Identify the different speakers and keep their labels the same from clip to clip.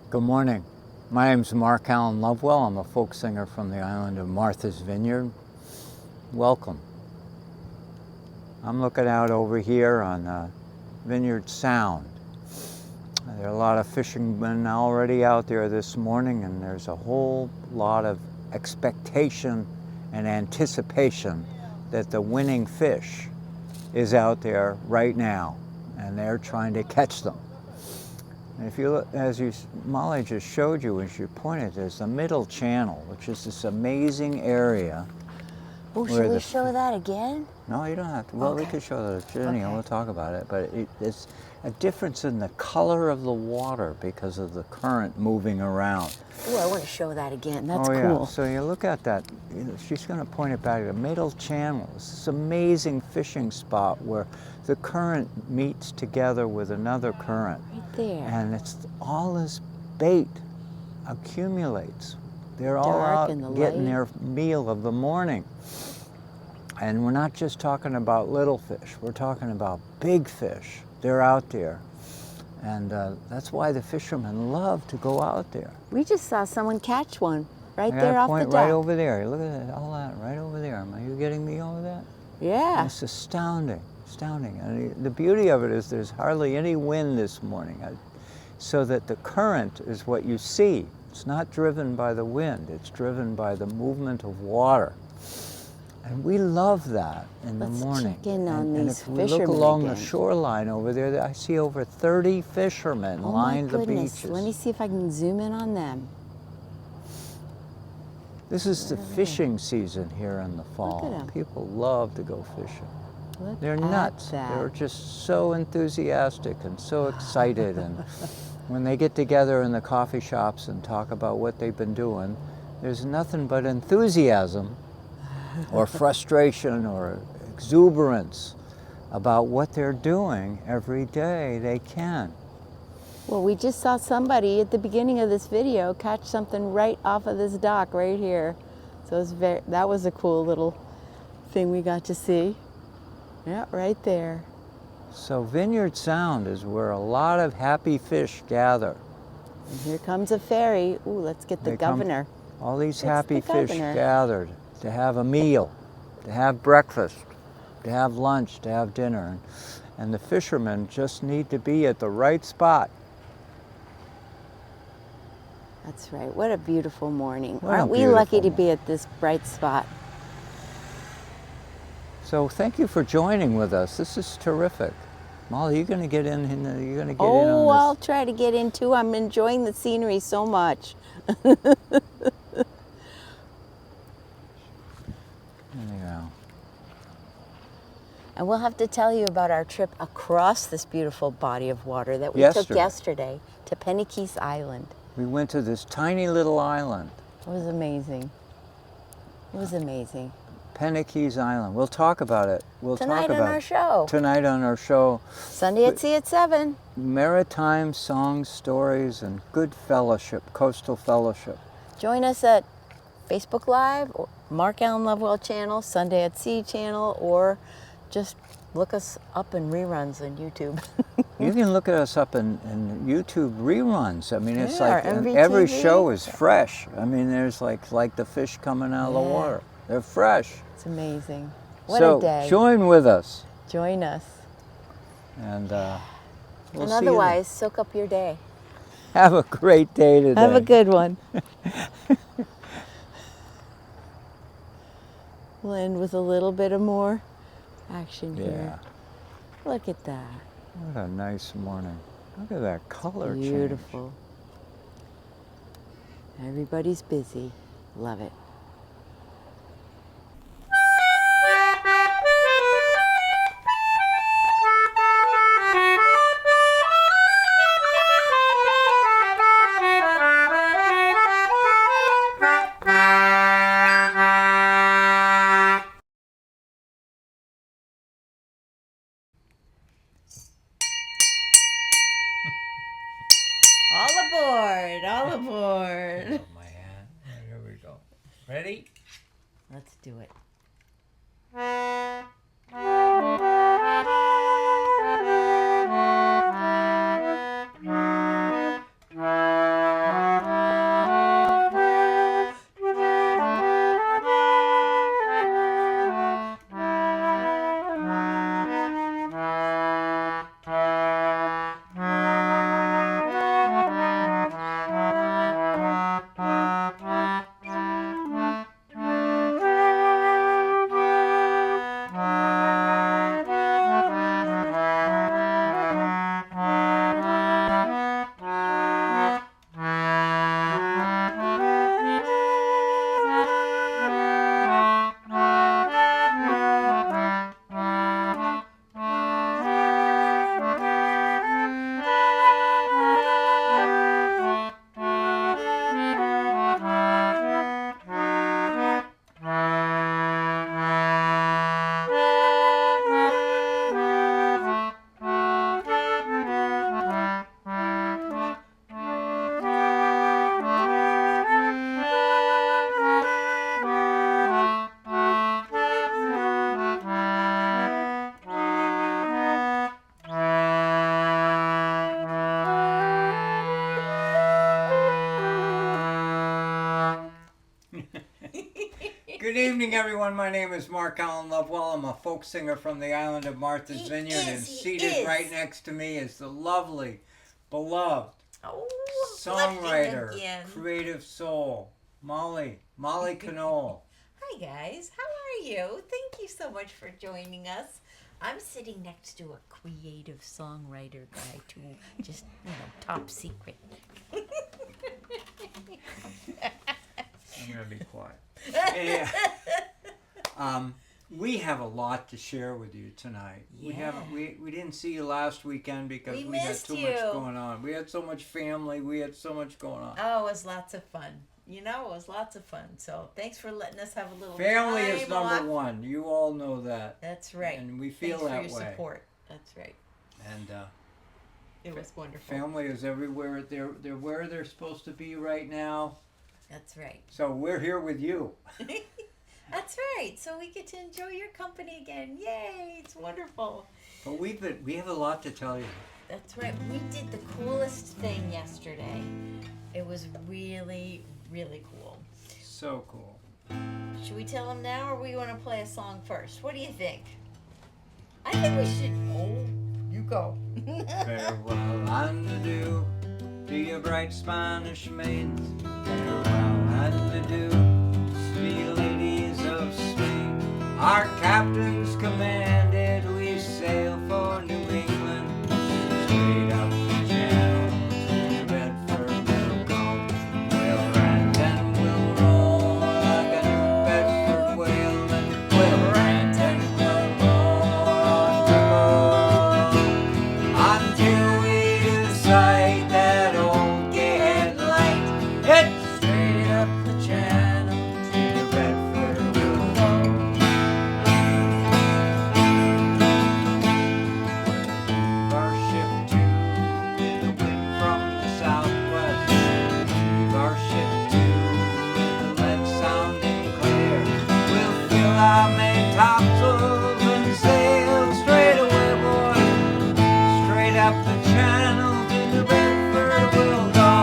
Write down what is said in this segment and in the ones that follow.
Speaker 1: Good morning. My name's Mark Allen Lovewell. I'm a folk singer from the island of Martha's Vineyard. Welcome. I'm looking out over here on Vineyard Sound. There are a lot of fishermen already out there this morning, and there's a whole lot of expectation and anticipation that the winning fish is out there right now, and they're trying to catch them. And if you look, Molly just showed you, as you pointed, there's the middle channel, which is this amazing area.
Speaker 2: Oh, should we show that again?
Speaker 1: No, you don't have to. Well, we could show the journey, and we'll talk about it. But it's a difference in the color of the water because of the current moving around.
Speaker 2: Oh, I want to show that again. That's cool.
Speaker 1: Yeah. So you look at that. She's going to point it back. The middle channel is this amazing fishing spot where the current meets together with another current.
Speaker 2: Right there.
Speaker 1: And it's all this bait accumulates. They're all out getting their meal of the morning. And we're not just talking about little fish. We're talking about big fish. They're out there. And that's why the fishermen love to go out there.
Speaker 2: We just saw someone catch one right there off the dock.
Speaker 1: Right over there. Look at that, all that, right over there. Are you getting me over that?
Speaker 2: Yeah.
Speaker 1: It's astounding, astounding. And the beauty of it is there's hardly any wind this morning, so that the current is what you see. It's not driven by the wind. It's driven by the movement of water. And we love that in the morning.
Speaker 2: Let's check in on these fishermen.
Speaker 1: And if we look along the shoreline over there, I see over 30 fishermen line the beaches.
Speaker 2: Let me see if I can zoom in on them.
Speaker 1: This is the fishing season here in the fall.
Speaker 2: Look at 'em.
Speaker 1: People love to go fishing.
Speaker 2: Look
Speaker 1: They're nuts. They're just so enthusiastic and so excited. And when they get together in the coffee shops and talk about what they've been doing, there's nothing but enthusiasm or frustration or exuberance about what they're doing every day they can.
Speaker 2: Well, we just saw somebody at the beginning of this video catch something right off of this dock right here. So it was that was a cool little thing we got to see. Yeah, right there.
Speaker 1: So Vineyard Sound is where a lot of happy fish gather.
Speaker 2: And here comes a ferry. Ooh, let's get the governor.
Speaker 1: All these happy fish gathered to have a meal, to have breakfast, to have lunch, to have dinner. And the fishermen just need to be at the right spot.
Speaker 2: That's right. What a beautiful morning. Aren't we lucky to be at this bright spot?
Speaker 1: So thank you for joining with us. This is terrific. Molly, you're going to get in. You're going to get in
Speaker 2: on
Speaker 1: this.
Speaker 2: I'll try to get in too. I'm enjoying the scenery so much. And we'll have to tell you about our trip across this beautiful body of water that we took yesterday to Penikese Island.
Speaker 1: We went to this tiny little island.
Speaker 2: It was amazing. It was amazing.
Speaker 1: Penikese Island. We'll talk about it.
Speaker 2: Tonight on our show.
Speaker 1: Tonight on our show.
Speaker 2: Sunday at Sea at 7.
Speaker 1: Maritime songs, stories, and good fellowship, coastal fellowship.
Speaker 2: Join us at Facebook Live, or Mark Allen Lovewell channel, Sunday at Sea channel, or just look us up in reruns on YouTube.
Speaker 1: You can look at us up in YouTube reruns. I mean, it's like every show is fresh. I mean, there's like the fish coming out of the water. They're fresh.
Speaker 2: It's amazing. What a day.
Speaker 1: So join with us.
Speaker 2: Join us.
Speaker 1: And we'll
Speaker 2: and
Speaker 1: see
Speaker 2: otherwise, soak up your day.
Speaker 1: Have a great day today.
Speaker 2: Have a good one. We'll end with a little bit of more action here. Look at that.
Speaker 1: What a nice morning. Look at that color change.
Speaker 2: Beautiful. Everybody's busy. Love it. All aboard, all aboard.
Speaker 1: My hand. Here we go. Ready?
Speaker 2: Let's do it.
Speaker 1: Good evening, everyone. My name is Mark Allen Lovewell. I'm a folk singer from the island of Martha's Vineyard, and seated right next to me is the lovely, beloved songwriter, creative soul, Molly Knoll.
Speaker 3: Hi guys, how are you? Thank you so much for joining us. I'm sitting next to a creative songwriter guy too, just, top secret.
Speaker 1: I'm gonna be quiet. Yeah. We have a lot to share with you tonight.
Speaker 3: Yeah.
Speaker 1: We didn't see you last weekend because
Speaker 3: We
Speaker 1: we had
Speaker 3: missed
Speaker 1: too
Speaker 3: you.
Speaker 1: much going on. We had so much family. We had so much going on.
Speaker 3: Oh, it was lots of fun. It was lots of fun. So thanks for letting us have a little
Speaker 1: Family
Speaker 3: time
Speaker 1: is number
Speaker 3: off.
Speaker 1: one. You all know that.
Speaker 3: That's right.
Speaker 1: And we feel
Speaker 3: thanks for
Speaker 1: that
Speaker 3: your
Speaker 1: way.
Speaker 3: support. That's right.
Speaker 1: And
Speaker 3: It was wonderful.
Speaker 1: family is everywhere. They're where they're supposed to be right now.
Speaker 3: That's right.
Speaker 1: So we're here with you.
Speaker 3: That's right. So we get to enjoy your company again. Yay! It's wonderful.
Speaker 1: But we have a lot to tell you.
Speaker 3: That's right. We did the coolest thing yesterday. It was really, really cool.
Speaker 1: So cool.
Speaker 3: Should we tell them now, or we want to play a song first? What do you think? I think we should. Oh, you go.
Speaker 1: Farewell and adieu to your bright Spanish maidens. Farewell and adieu to you ladies of Spain. Our captains commanded we sail for New England. Straight up the channel to Bedford we'll go. We'll rant and we'll roll like a New Bedford whale, and we'll rant and we'll roll until we decide that old gay light. It's straight up the channel to Bedford we'll go. Our ship too with a wind from the southwest. Leave our ship too with the lead sounding clear. We'll fill our main topsails and sail straight away, boy. Straight up the channel to the Bedford we'll go.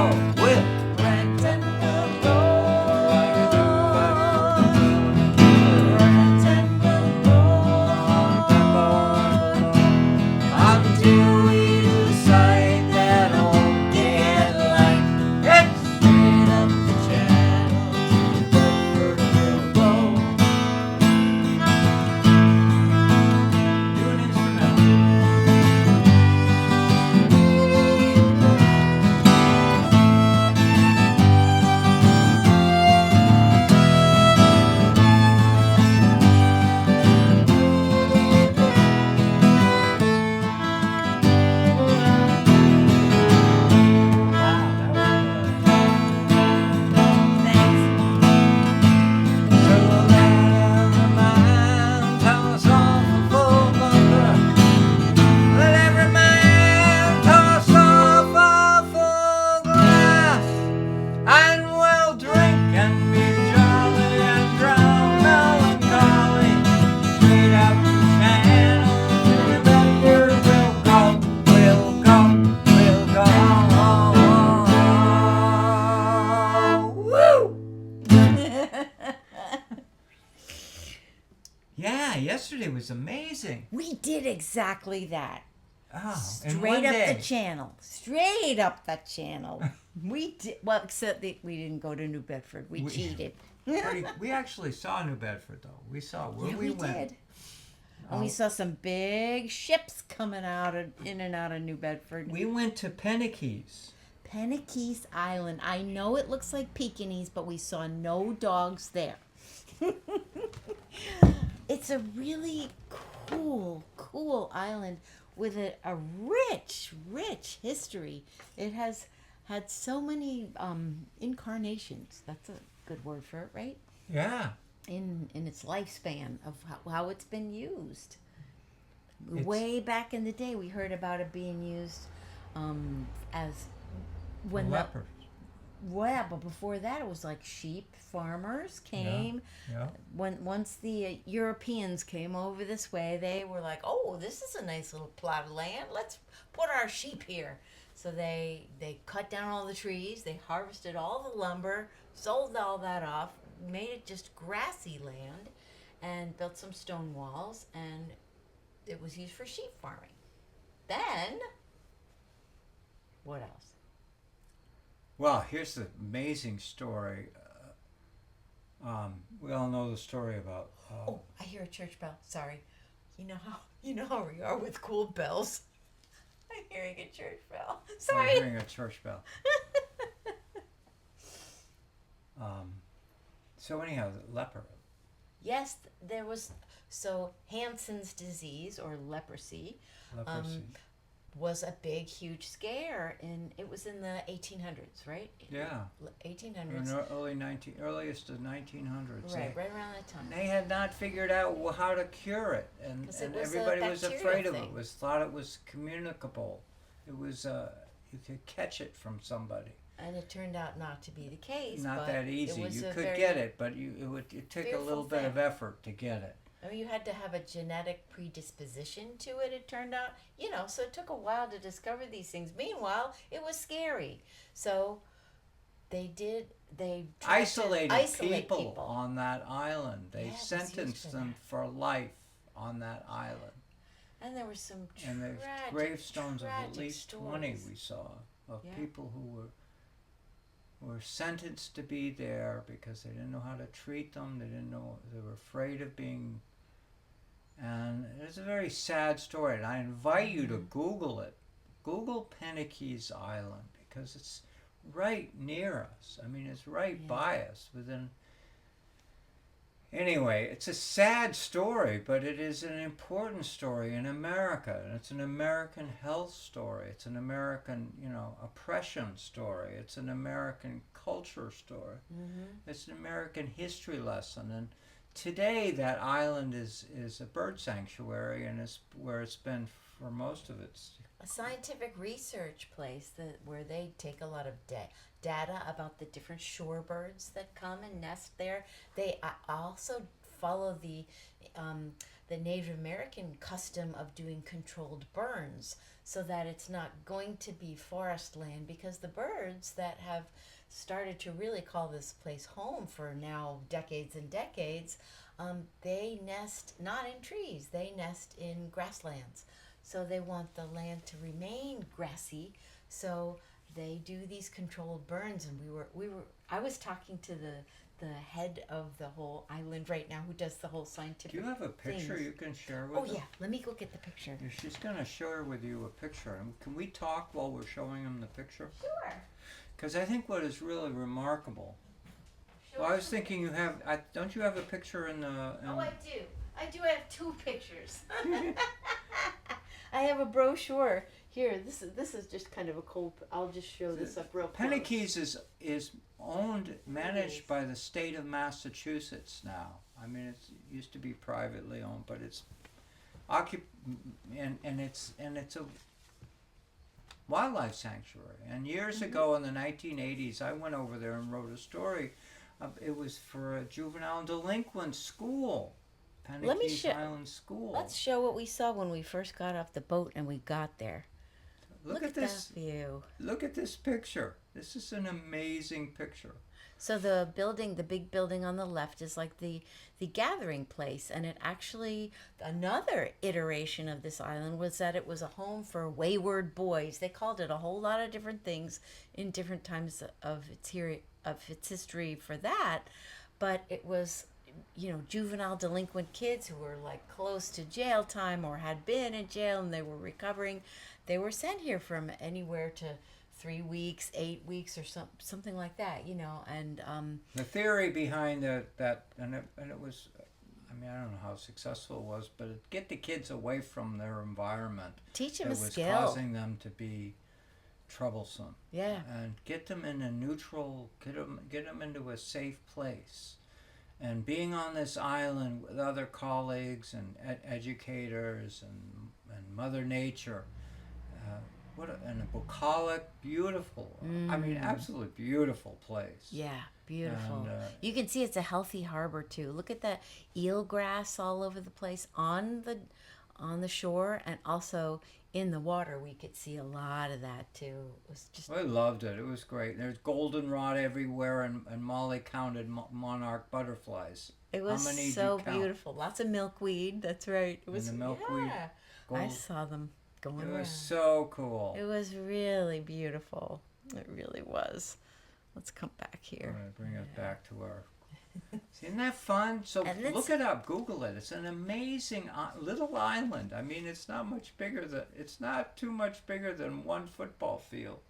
Speaker 1: We'll rent and we'll roll like a New Bedford wheel. We'll rent and we'll roll until we decide that old gay light. It's straight up the channel to Bedford we'll go. Do an instrumental. Wow,
Speaker 3: Thanks.
Speaker 1: so let every man tell us all for full thunder. Let every man toss off a full glass, and we'll drink and be jolly and drown melancholy. Straight up the channel to Bedford we'll go. We'll go. We'll go. Woo! Yeah, yesterday was amazing.
Speaker 3: We did exactly that.
Speaker 1: Oh, in
Speaker 3: Straight
Speaker 1: one
Speaker 3: up
Speaker 1: day.
Speaker 3: the channel. Straight up the channel. We did well, except that we didn't go to New Bedford. We cheated.
Speaker 1: We actually saw New Bedford though. We saw where
Speaker 3: Yeah,
Speaker 1: we
Speaker 3: we
Speaker 1: went.
Speaker 3: did. And we saw some big ships coming in and out of New Bedford.
Speaker 1: We went to Pennakees.
Speaker 3: Pennakees Island. I know it looks like Pekingese, but we saw no dogs there. It's a really cool island with a rich history. It has had so many incarnations. That's a good word for it, right?
Speaker 1: Yeah.
Speaker 3: In its lifespan of how it's been used.
Speaker 1: It's-
Speaker 3: Way back in the day, we heard about it being used as when the
Speaker 1: Leopards.
Speaker 3: yeah, but before that, it was like sheep farmers came.
Speaker 1: Yeah.
Speaker 3: Once the Europeans came over this way, they were like, "Oh, this is a nice little plot of land. Let's put our sheep here." So they cut down all the trees. They harvested all the lumber, sold all that off, made it just grassy land and built some stone walls, and it was used for sheep farming. Then, what else?
Speaker 1: Well, here's the amazing story. We all know the story about.
Speaker 3: Oh, I hear a church bell. Sorry. You know how we are with cool bells. I'm hearing a church bell.
Speaker 1: I'm
Speaker 3: Sorry.
Speaker 1: hearing a church bell. So anyhow, the leper.
Speaker 3: Yes, there was Hansen's disease or leprosy
Speaker 1: Leprosy.
Speaker 3: was a big, huge scare, and it was in the 1800s, right?
Speaker 1: Yeah.
Speaker 3: 1800s.
Speaker 1: Earliest of 1900s.
Speaker 3: Right around that time.
Speaker 1: They had not figured out how to cure it, and
Speaker 3: 'Cause it was a
Speaker 1: everybody was
Speaker 3: bacterial
Speaker 1: afraid of it.
Speaker 3: thing.
Speaker 1: Thought it was communicable. It was you could catch it from somebody.
Speaker 3: And it turned out not to be the case.
Speaker 1: Not
Speaker 3: but
Speaker 1: that easy.
Speaker 3: It was
Speaker 1: You
Speaker 3: a
Speaker 1: could
Speaker 3: very,
Speaker 1: get it, but it took a
Speaker 3: fearful
Speaker 1: little bit of
Speaker 3: thing.
Speaker 1: effort to get it.
Speaker 3: I mean, you had to have a genetic predisposition to it, it turned out. So it took a while to discover these things. Meanwhile, it was scary. So they tried
Speaker 1: Isolated
Speaker 3: to isolate
Speaker 1: people on that island. They
Speaker 3: Yeah, it was
Speaker 1: sentenced
Speaker 3: used for
Speaker 1: them
Speaker 3: that.
Speaker 1: for life on that island.
Speaker 3: And there were some
Speaker 1: And there's
Speaker 3: tragic,
Speaker 1: gravestones of at
Speaker 3: tragic
Speaker 1: least
Speaker 3: stories.
Speaker 1: 20 we saw of
Speaker 3: Yeah.
Speaker 1: people who were sentenced to be there because they didn't know how to treat them. They didn't know, they were afraid of being. And it's a very sad story. And I invite you to Google it. Google Penikese Island because it's right near us. I mean, it's right
Speaker 3: Yeah.
Speaker 1: by us within. Anyway, it's a sad story, but it is an important story in America. And it's an American health story. It's an American, oppression story. It's an American culture story.
Speaker 3: Mm-hmm.
Speaker 1: It's an American history lesson. And today, that island is a bird sanctuary, and it's where it's been for most of its.
Speaker 3: A scientific research place where they take a lot of data about the different shorebirds that come and nest there. They also follow the Native American custom of doing controlled burns so that it's not going to be forest land, because the birds that have started to really call this place home for now decades and decades, they nest not in trees, they nest in grasslands. So they want the land to remain grassy. So they do these controlled burns, and I was talking to the head of the whole island right now, who does the whole scientific.
Speaker 1: Do you have a picture
Speaker 3: things.
Speaker 1: you can share with
Speaker 3: Oh
Speaker 1: us?
Speaker 3: yeah, let me go get the picture.
Speaker 1: Yeah, she's going to share with you a picture. And can we talk while we're showing him the picture?
Speaker 3: Sure.
Speaker 1: Because I think what is really remarkable.
Speaker 3: Sure.
Speaker 1: Well, I was thinking don't you have a picture in the.
Speaker 3: Oh, I do. I do have two pictures. I have a brochure here. This is just kind of a cool. I'll just show this up real close.
Speaker 1: Penikese is managed
Speaker 3: is.
Speaker 1: by the state of Massachusetts now. I mean, it used to be privately owned, but it's and it's a wildlife sanctuary. And years ago in the 1980s, I went over there and wrote a story. It was for a juvenile delinquent school,
Speaker 3: Let me
Speaker 1: Penikese Island School.
Speaker 3: Let's show what we saw when we first got off the boat and we got there.
Speaker 1: Look at this.
Speaker 3: that view.
Speaker 1: Look at this picture. This is an amazing picture.
Speaker 3: So the big building on the left is like the gathering place, and it actually, another iteration of this island was that it was a home for wayward boys. They called it a whole lot of different things in different times of its history for that, but it was, juvenile delinquent kids who were like close to jail time or had been in jail and they were recovering. They were sent here from anywhere to 3 weeks, 8 weeks, or something like that, and
Speaker 1: The theory behind that and it was, I mean, I don't know how successful it was, but it get the kids away from their environment
Speaker 3: teach them
Speaker 1: that
Speaker 3: a
Speaker 1: was
Speaker 3: skill.
Speaker 1: causing them to be troublesome,
Speaker 3: Yeah.
Speaker 1: and get them in a neutral, get them into a safe place. And being on this island with other colleagues and educators and Mother Nature, and a bucolic, beautiful, I mean, absolutely beautiful place.
Speaker 3: Yeah, beautiful.
Speaker 1: And,
Speaker 3: You can see it's a healthy harbor too. Look at that eelgrass all over the place on the shore, and also in the water, we could see a lot of that too. It was just
Speaker 1: I loved it. It was great. There's goldenrod everywhere, and Molly counted monarch butterflies.
Speaker 3: it was
Speaker 1: How many did
Speaker 3: so
Speaker 1: you count?
Speaker 3: beautiful. Lots of milkweed. That's right. It was
Speaker 1: the milkweed,
Speaker 3: yeah. I
Speaker 1: Gold.
Speaker 3: saw them going
Speaker 1: It
Speaker 3: around.
Speaker 1: was so cool.
Speaker 3: It was really beautiful. It really was. Let's come back
Speaker 1: All
Speaker 3: here.
Speaker 1: right, bring us back to our. Isn't that fun? So
Speaker 3: And
Speaker 1: look
Speaker 3: it's-
Speaker 1: it up, Google it. It's an amazing little island. I mean, it's not much bigger than. It's not too much bigger than one football field.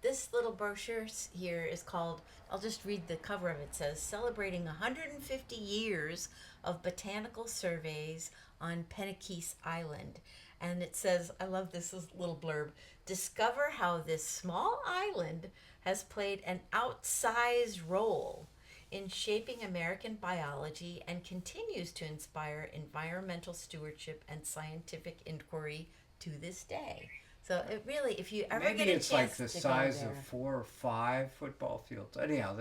Speaker 3: This little brochure here is called, I'll just read the cover of it. It says, Celebrating 150 Years of Botanical Surveys on Penikese Island. And it says, I love this little blurb, discover how this small island has played an outsized role in shaping American biology and continues to inspire environmental stewardship and scientific inquiry to this day. So it really, if you ever
Speaker 1: Maybe
Speaker 3: get a
Speaker 1: it's like
Speaker 3: chance
Speaker 1: the
Speaker 3: to
Speaker 1: size
Speaker 3: go
Speaker 1: of
Speaker 3: there.
Speaker 1: 4 or 5 football fields. Anyhow,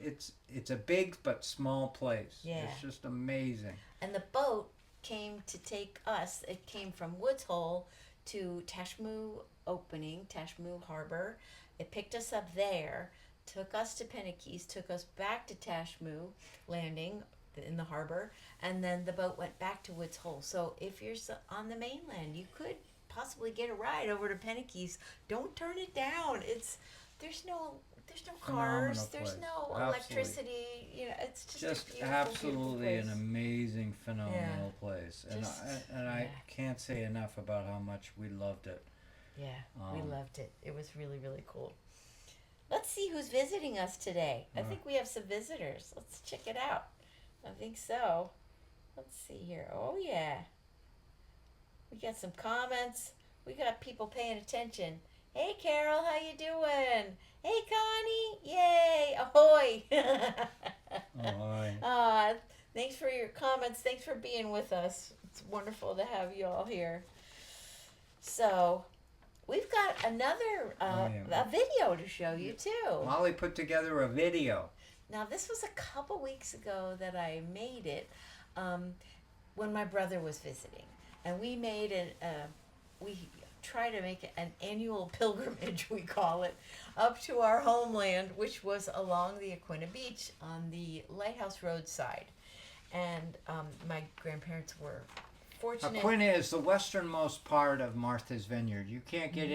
Speaker 1: it's a big but small place.
Speaker 3: Yeah.
Speaker 1: It's just amazing.
Speaker 3: And the boat came to take us. It came from Woods Hole to Tashmoo Opening, Tashmoo Harbor. It picked us up there, took us to Penikese, took us back to Tashmoo Landing in the harbor, and then the boat went back to Woods Hole. So if you're on the mainland, you could possibly get a ride over to Penikese. Don't turn it down. There's no cars.
Speaker 1: Phenomenal
Speaker 3: There's
Speaker 1: place.
Speaker 3: no
Speaker 1: Absolutely.
Speaker 3: electricity. You know, it's just
Speaker 1: Just
Speaker 3: a beautiful,
Speaker 1: absolutely
Speaker 3: beautiful
Speaker 1: an
Speaker 3: place.
Speaker 1: amazing, phenomenal place. And
Speaker 3: Just-
Speaker 1: I
Speaker 3: yeah.
Speaker 1: can't say enough about how much we loved it.
Speaker 3: Yeah, we
Speaker 1: Um,
Speaker 3: loved it. It was really, really cool. Let's see who's visiting us today. I think we have some visitors. Let's check it out. I think so. Let's see here. Oh yeah. We got some comments. We got people paying attention. Hey Carol, how you doing? Hey Connie, yay, ahoy.
Speaker 1: Oh,
Speaker 3: Thanks for your comments. Thanks for being with us. It's wonderful to have you all here. So, we've got another
Speaker 1: yeah.
Speaker 3: a video to show you too.
Speaker 1: Molly put together a video.
Speaker 3: Now, this was a couple weeks ago that I made it when my brother was visiting, and we made we try to make an annual pilgrimage, we call it, up to our homeland, which was along the Aquina Beach on the Lighthouse Road side. And my grandparents were fortunate.
Speaker 1: Aquina is the westernmost part of Martha's Vineyard. You can't get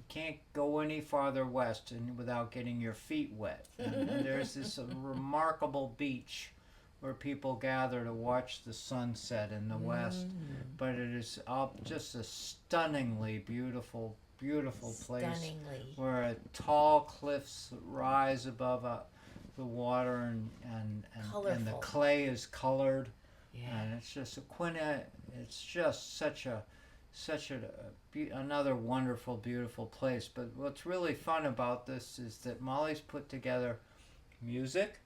Speaker 1: can't go any farther west without getting your feet wet. And there's this remarkable beach where people gather to watch the sunset in the west. But it is just a stunningly beautiful, beautiful place
Speaker 3: Stunningly.
Speaker 1: where tall cliffs rise above the water and the
Speaker 3: Colorful.
Speaker 1: clay is colored.
Speaker 3: Yeah.
Speaker 1: And it's just Aquina. It's just another wonderful, beautiful place. But what's really fun about this is that Molly's put together music.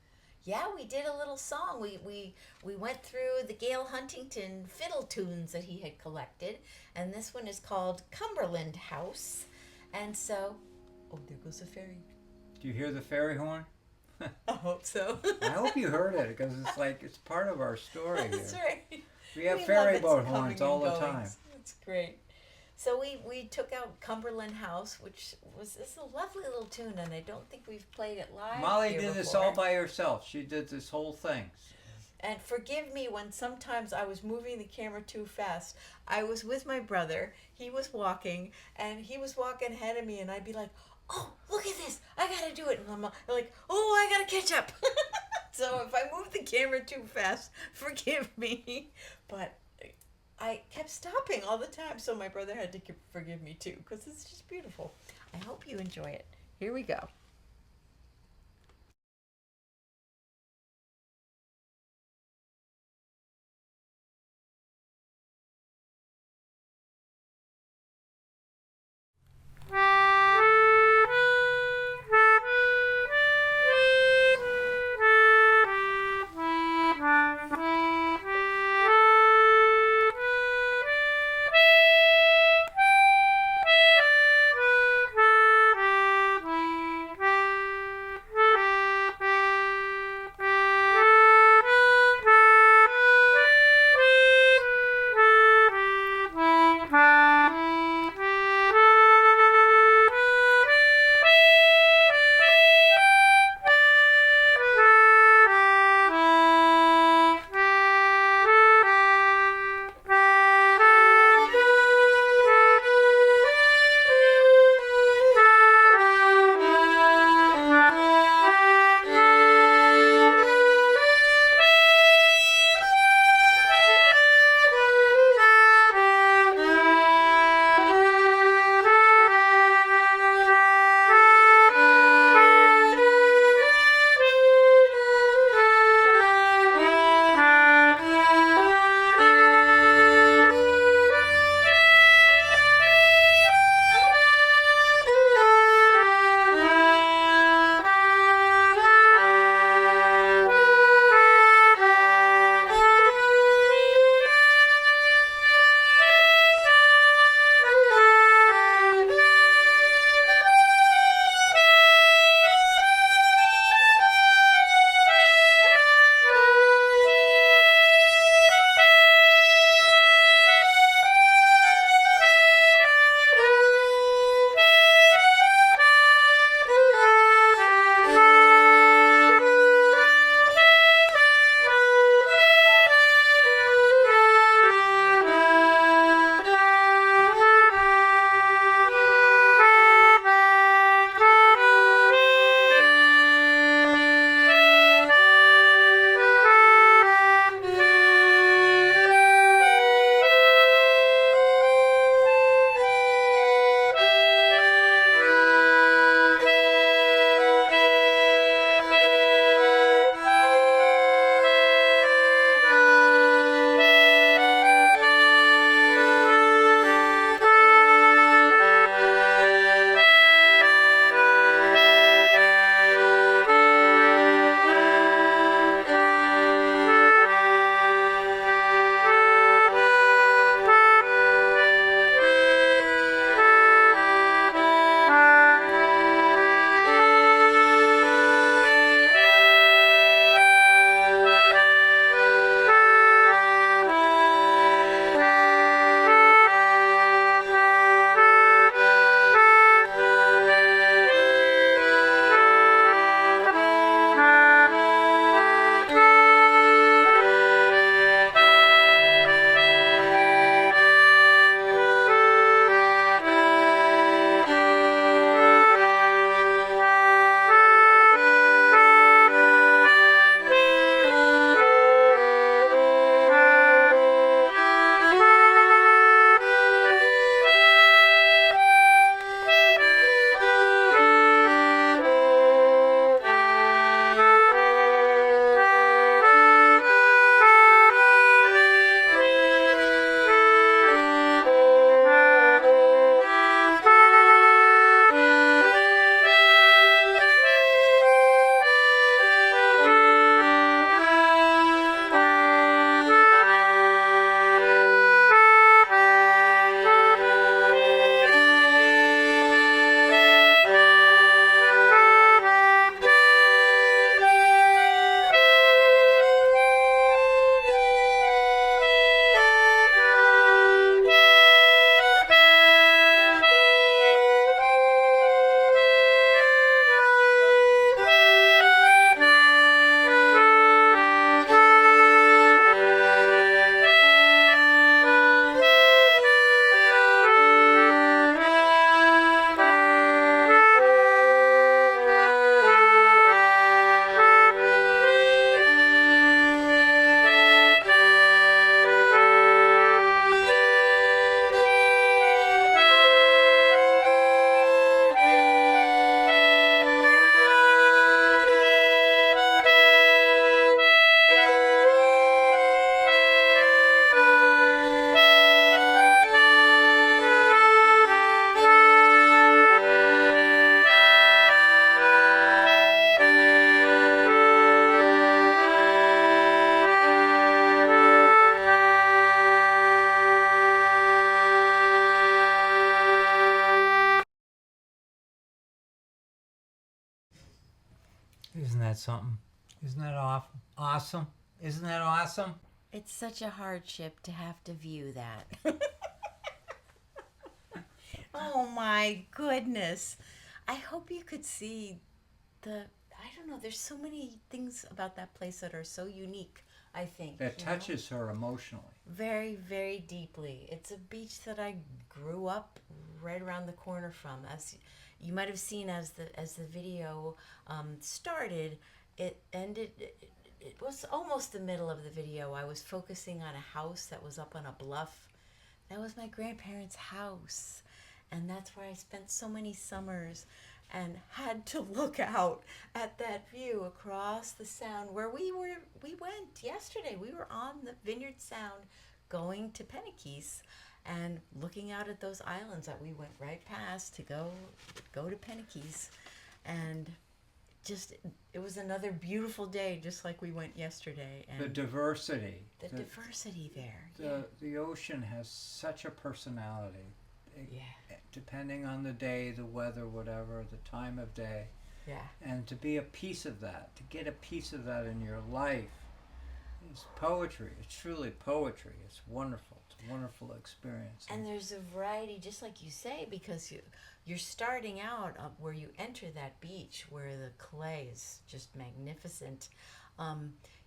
Speaker 3: Yeah, we did a little song. We went through the Gail Huntington fiddle tunes that he had collected, and this one is called Cumberland House. And so, oh, there goes a ferry.
Speaker 1: Do you hear the fairy horn?
Speaker 3: I hope so.
Speaker 1: I hope you heard it because it's part of our story here.
Speaker 3: That's right.
Speaker 1: We have
Speaker 3: love
Speaker 1: ferry
Speaker 3: its
Speaker 1: boat
Speaker 3: coming
Speaker 1: horns
Speaker 3: and
Speaker 1: all the
Speaker 3: goings.
Speaker 1: time.
Speaker 3: It's great. So we took out Cumberland House, which it's a lovely little tune, and I don't think we've played it live.
Speaker 1: Molly
Speaker 3: here
Speaker 1: did this
Speaker 3: before.
Speaker 1: all by herself. She did this whole thing.
Speaker 3: And forgive me when sometimes I was moving the camera too fast. I was with my brother. He was walking, and he was walking ahead of me, and I'd be like, "Oh, look at this! I gotta do it!" And I'm like, "Oh, I gotta catch up." So if I move the camera too fast, forgive me. But I kept stopping all the time, so my brother had to forgive me too, because it's just beautiful. I hope you enjoy it. Here we go.
Speaker 1: Isn't that something? Isn't that awesome? Isn't that awesome?
Speaker 3: It's such a hardship to have to view that. Oh my goodness. I hope you could see I don't know, there's so many things about that place that are so unique, I think.
Speaker 1: That
Speaker 3: you know?
Speaker 1: touches her emotionally.
Speaker 3: Very, very deeply. It's a beach that I grew up right around the corner from. As you might have seen as the video started, it ended. It was almost the middle of the video. I was focusing on a house that was up on a bluff. That was my grandparents' house, and that's where I spent so many summers and had to look out at that view across the sound where we went yesterday. We were on the Vineyard Sound going to Penikese and looking out at those islands that we went right past to go to Penikese. And just it was another beautiful day, just like we went yesterday. And
Speaker 1: The diversity.
Speaker 3: the diversity there.
Speaker 1: The ocean has such a personality.
Speaker 3: Yeah.
Speaker 1: Depending on the day, the weather, whatever, the time of day.
Speaker 3: Yeah.
Speaker 1: And to be a piece of that, to get a piece of that in your life is poetry. It's truly poetry. It's wonderful. It's a wonderful experience.
Speaker 3: And there's a variety, just like you say, because you're starting out where you enter that beach where the clay is just magnificent.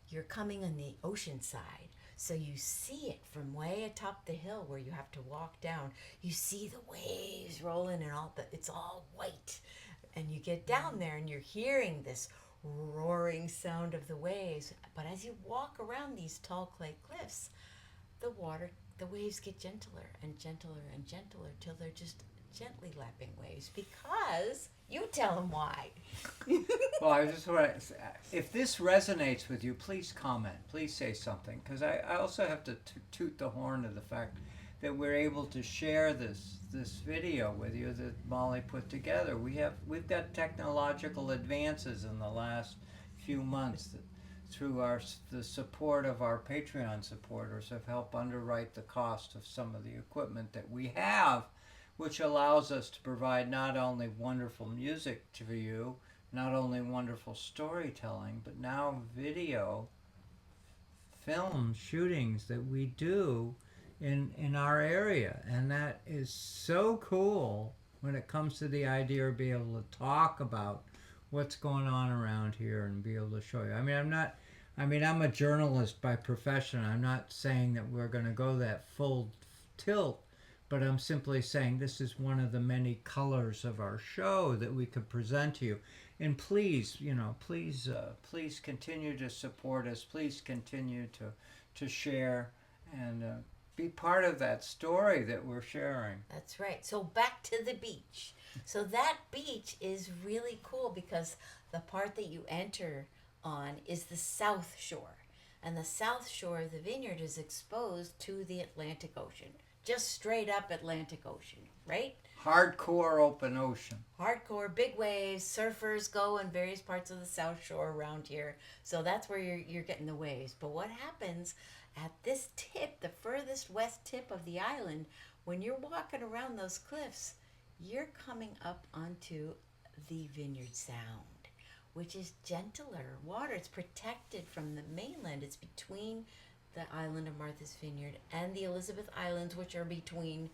Speaker 3: You're coming on the ocean side. So you see it from way atop the hill where you have to walk down. You see the waves rolling and it's all white. And you get down there and you're hearing this roaring sound of the waves. But as you walk around these tall clay cliffs, the waves get gentler and gentler and gentler till they're just gently lapping waves, because you tell them why.
Speaker 1: Well, I just want to, if this resonates with you, please comment. Please say something, because I also have to toot the horn of the fact that we're able to share this video with you that Molly put together. We've got technological advances in the last few months that, through the support of our Patreon supporters, have helped underwrite the cost of some of the equipment that we have, which allows us to provide not only wonderful music to you, not only wonderful storytelling, but now video, film shootings that we do in our area. And that is so cool when it comes to the idea of being able to talk about what's going on around here and be able to show you. I'm a journalist by profession. I'm not saying that we're going to go that full tilt, but I'm simply saying this is one of the many colors of our show that we could present to you. And please, please continue to support us. Please continue to share and be part of that story that we're sharing.
Speaker 3: That's right. So back to the beach. So that beach is really cool because the part that you enter on is the South Shore. And the South Shore of the vineyard is exposed to the Atlantic Ocean. Just straight up Atlantic Ocean, right?
Speaker 1: Hardcore open ocean.
Speaker 3: Hardcore, big waves, surfers go in various parts of the South Shore around here. So that's where you're getting the waves. But what happens at this tip, the furthest west tip of the island, when you're walking around those cliffs, you're coming up onto the Vineyard Sound, which is gentler water. It's protected from the mainland. It's between the island of Martha's Vineyard and the Elizabeth Islands, which are between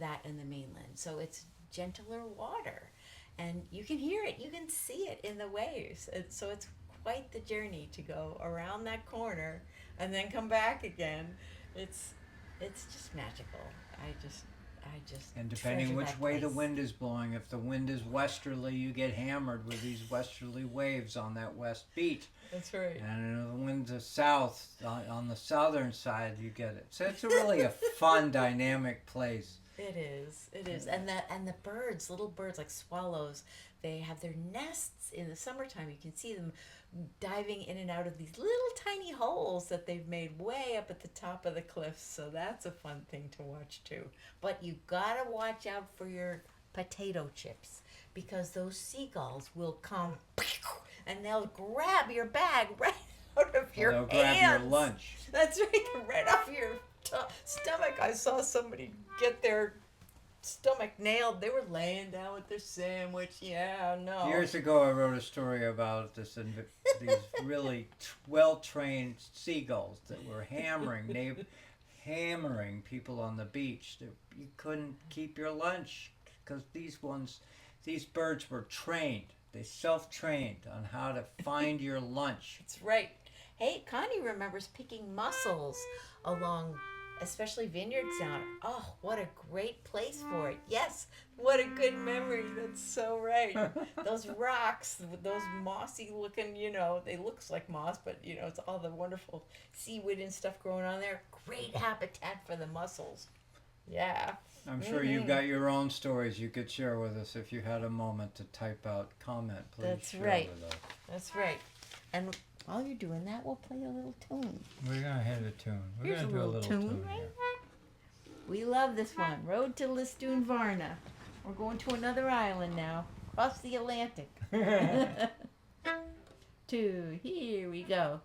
Speaker 3: that and the mainland. So it's gentler water, and you can hear it, you can see it in the waves. So it's quite the journey to go around that corner and then come back again. It's just magical. I just
Speaker 1: And depending
Speaker 3: treasure
Speaker 1: which
Speaker 3: that
Speaker 1: way the
Speaker 3: place.
Speaker 1: wind is blowing, if the wind is westerly, you get hammered with these westerly waves on that west beach.
Speaker 3: That's right.
Speaker 1: And if the wind's is south, on the southern side, you get it. So it's really a fun, dynamic place.
Speaker 3: It is, and the birds, little birds like swallows, they have their nests in the summertime. You can see them diving in and out of these little tiny holes that they've made way up at the top of the cliffs. So that's a fun thing to watch too. But you gotta watch out for your potato chips, because those seagulls will come and they'll grab your bag right out of your
Speaker 1: They'll
Speaker 3: hands.
Speaker 1: grab your lunch.
Speaker 3: That's right, right off your stomach. I saw somebody get their stomach nailed. They were laying down with their sandwich. Yeah, no.
Speaker 1: Years ago, I wrote a story about this, and these really well-trained seagulls that were hammering people on the beach. You couldn't keep your lunch because these birds were trained. They self-trained on how to find your lunch.
Speaker 3: That's right. Hey, Connie remembers picking mussels along, especially vineyards down. Oh, what a great place for it. Yes, what a good memory. That's so right. Those rocks, those mossy looking, they looks like moss, but it's all the wonderful seaweed and stuff growing on there. Great habitat for the mussels. Yeah.
Speaker 1: I'm sure you've got your own stories you could share with us if you had a moment to type out comment. Please
Speaker 3: That's
Speaker 1: share
Speaker 3: right.
Speaker 1: with us.
Speaker 3: That's right. And while you're doing that, we'll play a little tune.
Speaker 1: We're gonna hit a tune. We're
Speaker 3: Here's
Speaker 1: gonna
Speaker 3: a
Speaker 1: do a
Speaker 3: little
Speaker 1: little
Speaker 3: tune,
Speaker 1: tune
Speaker 3: right?
Speaker 1: here.
Speaker 3: We love this one. Road to Listune Varna. We're going to another island now. Across the Atlantic. Here we go.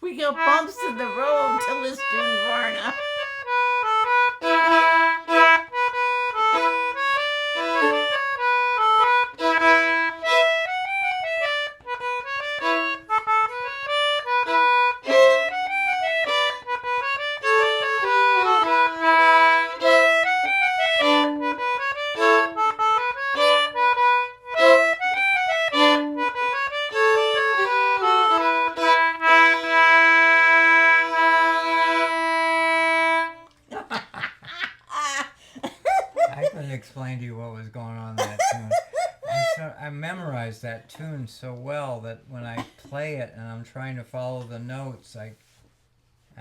Speaker 3: We got bumps in the road to Listune Varna.
Speaker 1: I couldn't explain to you what was going on in that tune. I memorized that tune so well that when I play it and I'm trying to follow the notes, I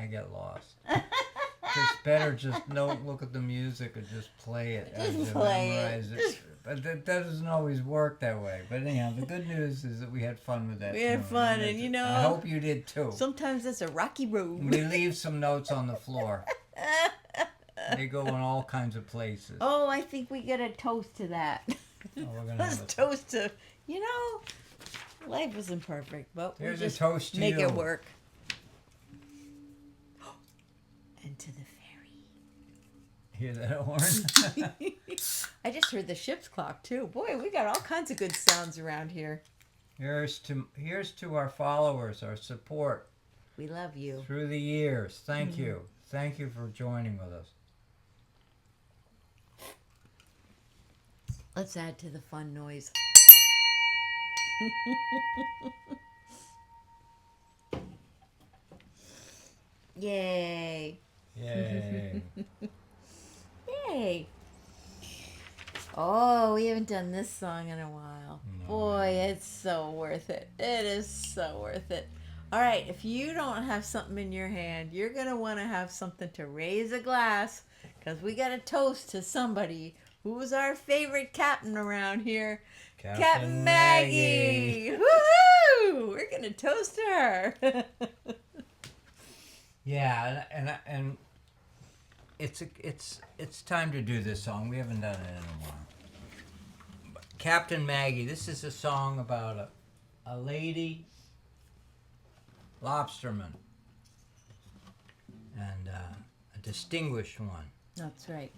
Speaker 1: get lost. It's better just don't look at the music and just play it as you memorize it. But that doesn't always work that way. But anyhow, the good news is that we had fun with that.
Speaker 3: We had
Speaker 1: tune.
Speaker 3: fun, and
Speaker 1: I hope you did too.
Speaker 3: sometimes it's a rocky road.
Speaker 1: We leave some notes on the floor. They go in all kinds of places.
Speaker 3: Oh, I think we get a toast to that.
Speaker 1: Oh, we're gonna
Speaker 3: Let's
Speaker 1: have a
Speaker 3: toast to, life isn't perfect, but we'll
Speaker 1: Here's a
Speaker 3: just
Speaker 1: toast to
Speaker 3: make
Speaker 1: you.
Speaker 3: it work. And to the ferry.
Speaker 1: Hear that horn?
Speaker 3: I just heard the ship's clock too. Boy, we got all kinds of good sounds around here.
Speaker 1: Here's to our followers, our support
Speaker 3: We love you.
Speaker 1: through the years. Thank you. Thank you for joining with us.
Speaker 3: Let's add to the fun noise. Yay.
Speaker 1: Yay.
Speaker 3: Yay. Oh, we haven't done this song in a while.
Speaker 1: No.
Speaker 3: Boy, it's so worth it. It is so worth it. All right, if you don't have something in your hand, you're going to want to have something to raise a glass because we got a toast to somebody who was our favorite captain around here. Captain Maggie. Woohoo! We're going to toast to her.
Speaker 1: Yeah, and it's time to do this song. We haven't done it in a while. Captain Maggie. This is a song about a lady lobsterman and a distinguished one.
Speaker 3: That's right.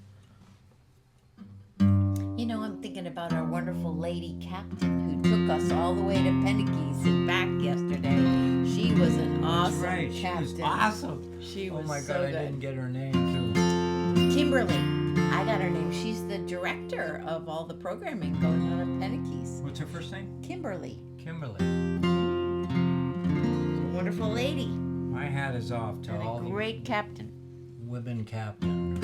Speaker 3: You know, I'm thinking about our wonderful lady captain who took us all the way to Pennekees and back yesterday. She was an awesome
Speaker 1: Right,
Speaker 3: captain.
Speaker 1: she was awesome.
Speaker 3: She
Speaker 1: Oh
Speaker 3: was
Speaker 1: my
Speaker 3: so
Speaker 1: God, I
Speaker 3: good.
Speaker 1: didn't get her name too.
Speaker 3: Kimberly. I got her name. She's the director of all the programming going on at Pennekees.
Speaker 1: What's her first name?
Speaker 3: Kimberly.
Speaker 1: Kimberly.
Speaker 3: Wonderful lady.
Speaker 1: My hat is off to
Speaker 3: And
Speaker 1: all
Speaker 3: a
Speaker 1: the
Speaker 3: great captain.
Speaker 1: women captains.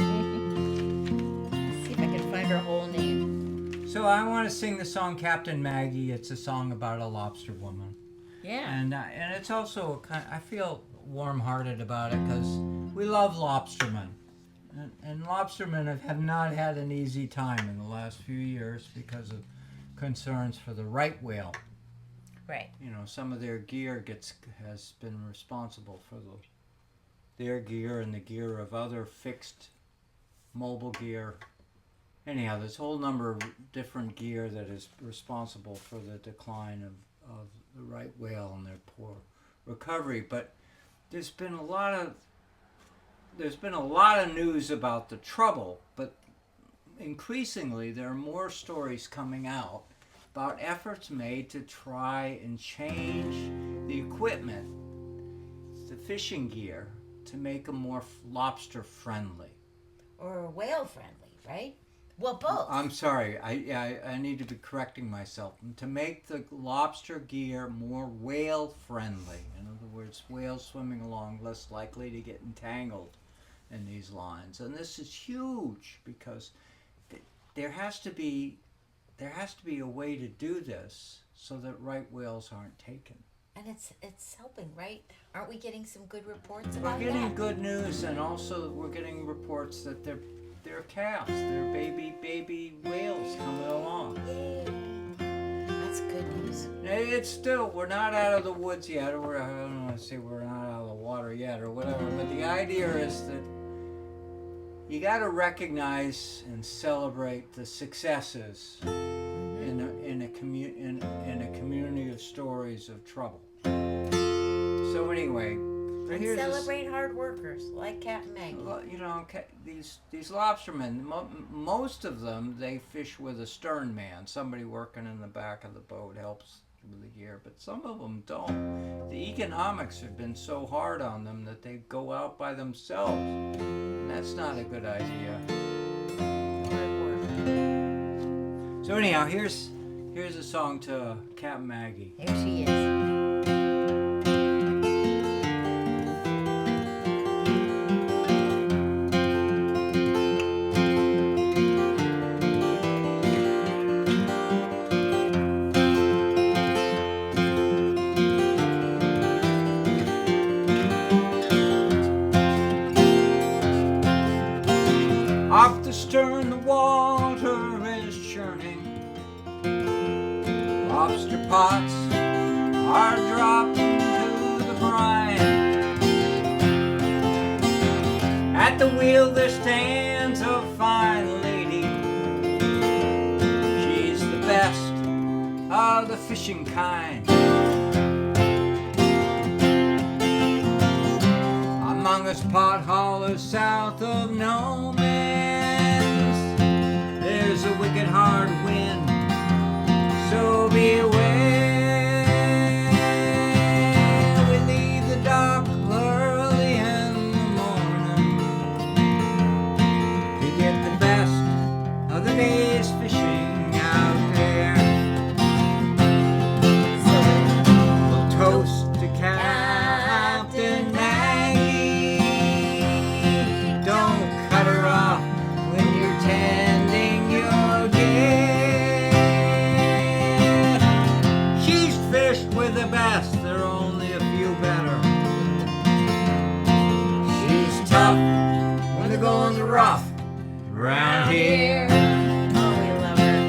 Speaker 3: Let's see if I can find her whole name.
Speaker 1: So I want to sing the song Captain Maggie. It's a song about a lobster woman.
Speaker 3: Yeah.
Speaker 1: And it's also I feel warm-hearted about it because we love lobstermen, and lobstermen have not had an easy time in the last few years because of concerns for the right whale.
Speaker 3: Right.
Speaker 1: You know, some of their gear has been responsible for their gear and the gear of other fixed mobile gear. Anyhow, there's a whole number of different gear that is responsible for the decline of the right whale and their poor recovery. But there's been a lot of news about the trouble, but increasingly there are more stories coming out about efforts made to try and change the equipment, the fishing gear, to make them more lobster friendly.
Speaker 3: Or whale friendly, right? Well, both.
Speaker 1: I'm sorry, I need to be correcting myself. To make the lobster gear more whale friendly. In other words, whales swimming along less likely to get entangled in these lines. And this is huge because there has to be a way to do this so that right whales aren't taken.
Speaker 3: And it's helping, right? Aren't we getting some good reports
Speaker 1: We're
Speaker 3: about
Speaker 1: getting
Speaker 3: that?
Speaker 1: good news, and also we're getting reports that they're calves, they're baby whales coming along.
Speaker 3: Yay. That's good news.
Speaker 1: It's still, we're not out of the woods yet, or I don't want to say we're not out of the water yet, or whatever. But the idea is that you got to recognize and celebrate the successes in a community of stories of trouble. So anyway,
Speaker 3: And
Speaker 1: here's
Speaker 3: celebrate hard workers like Captain Maggie.
Speaker 1: well, you know, these lobstermen, most of them, they fish with a stern man. Somebody working in the back of the boat helps with the gear, but some of them don't. The economics have been so hard on them that they go out by themselves, and that's not a good idea.
Speaker 3: Hard work.
Speaker 1: So anyhow, here's a song to Captain Maggie.
Speaker 3: There she is.
Speaker 1: Off the stern, the water is churning. Lobster pots are dropping to the brine. At the wheel there stands a fine lady. She's the best of the fishing kind. Among us potholders south of No Man's, there's a wicked hard wind, so beware. We leave the dock early in the morning to get the best of the day's fishing out there. tough when the going's rough around here.
Speaker 3: Oh, we love her.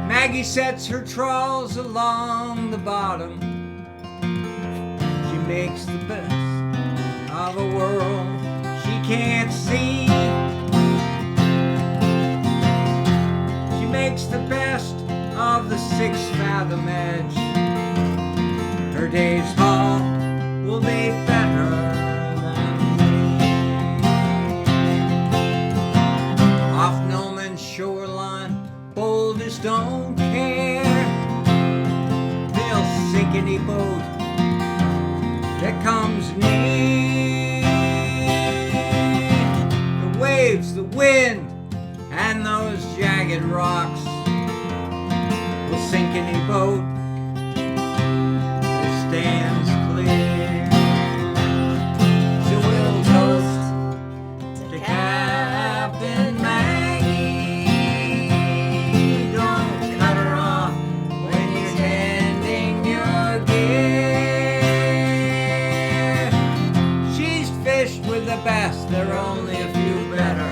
Speaker 1: Maggie sets her trawls along the bottom. She makes the best of a world she can't see. She makes the best of the 6-fathom edge. Her day's haul will be better than me. Off No Man's shoreline, boulders don't care. They'll sink any boat that comes near. The waves, the wind, and those jagged rocks will sink any boat that stands clear. So we'll toast to Captain Maggie. Don't cut her off when you're tending your gear. She's fished with the best, there are only a few better.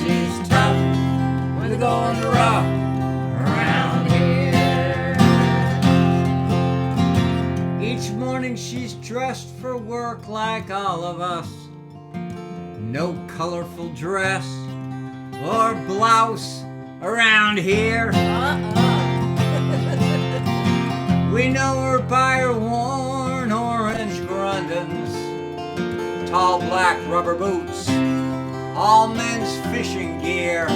Speaker 1: She's tough when the going's rough around here. Each morning she's dressed for work like all of us. No colorful dress or blouse around here. We know her by her worn orange Grundens, tall black rubber boots, all men's fishing gear.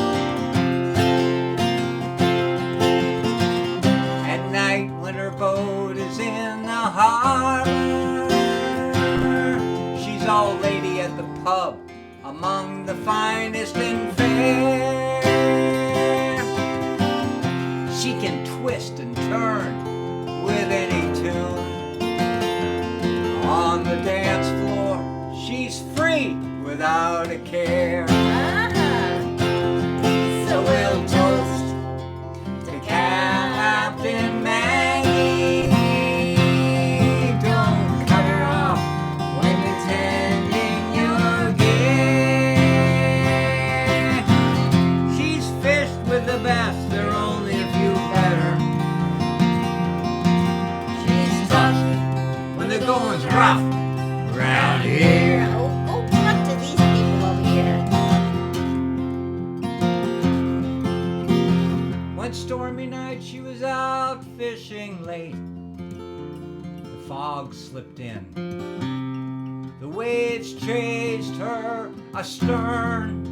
Speaker 1: At night when her boat is in the harbor, she's all lady at the pub, among the finest and fair. She can twist and turn with any tune. On the dance floor, she's free without a care. So we'll toast to Captain Maggie. Don't cut her off when you're tending your gear. She's fished with the best, there are only a few better. She's tough when the going's rough around here.
Speaker 3: Oh, talk to these people over here.
Speaker 1: One stormy night she was out fishing late. The fog slipped in. The waves chased her astern.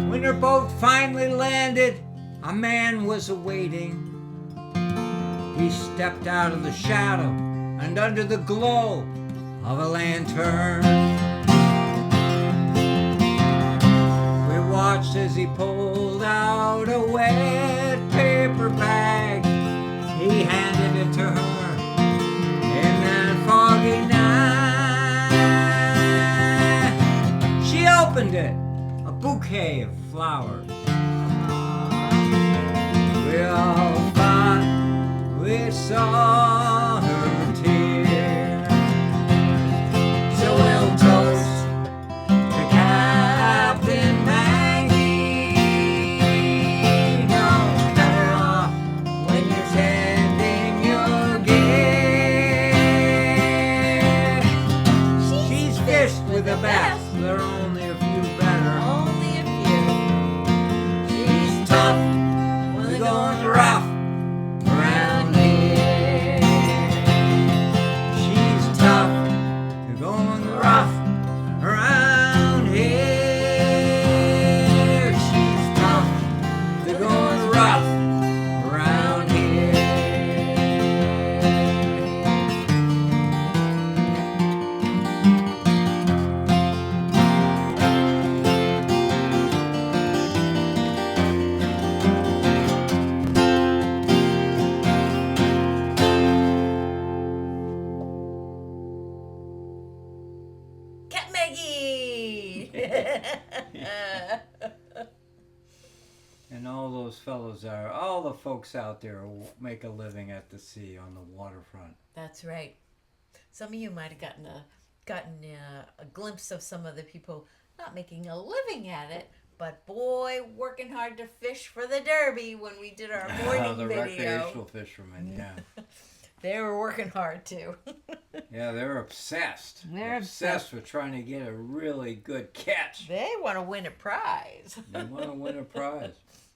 Speaker 1: When her boat finally landed, a man was awaiting. He stepped out of the shadow and under the glow of a lantern. We watched as he pulled out a wet paper bag. He handed it to her in that foggy night. She opened it, a bouquet of flowers. We all thought we saw her tear. So we'll toast to Captain Maggie. Don't cut her off when you're tending your gear. She's fished with the best, there are only a few better.
Speaker 3: Only a few.
Speaker 1: She's tough when the going's rough around here. She's tough, the going's rough around here. She's tough, the going's rough around here.
Speaker 3: Cat Maggie!
Speaker 1: And all those fellows are, all the folks out there who make a living at the sea on the waterfront.
Speaker 3: That's right. some of you might have gotten a glimpse of some of the people not making a living at it, but boy, working hard to fish for the Derby when we did our morning
Speaker 1: the
Speaker 3: video.
Speaker 1: recreational fishermen, yeah.
Speaker 3: They were working hard too.
Speaker 1: Yeah, they're obsessed.
Speaker 3: They're
Speaker 1: obsessed with trying to get a really good catch.
Speaker 3: They want to win a prize.
Speaker 1: They want to win a prize.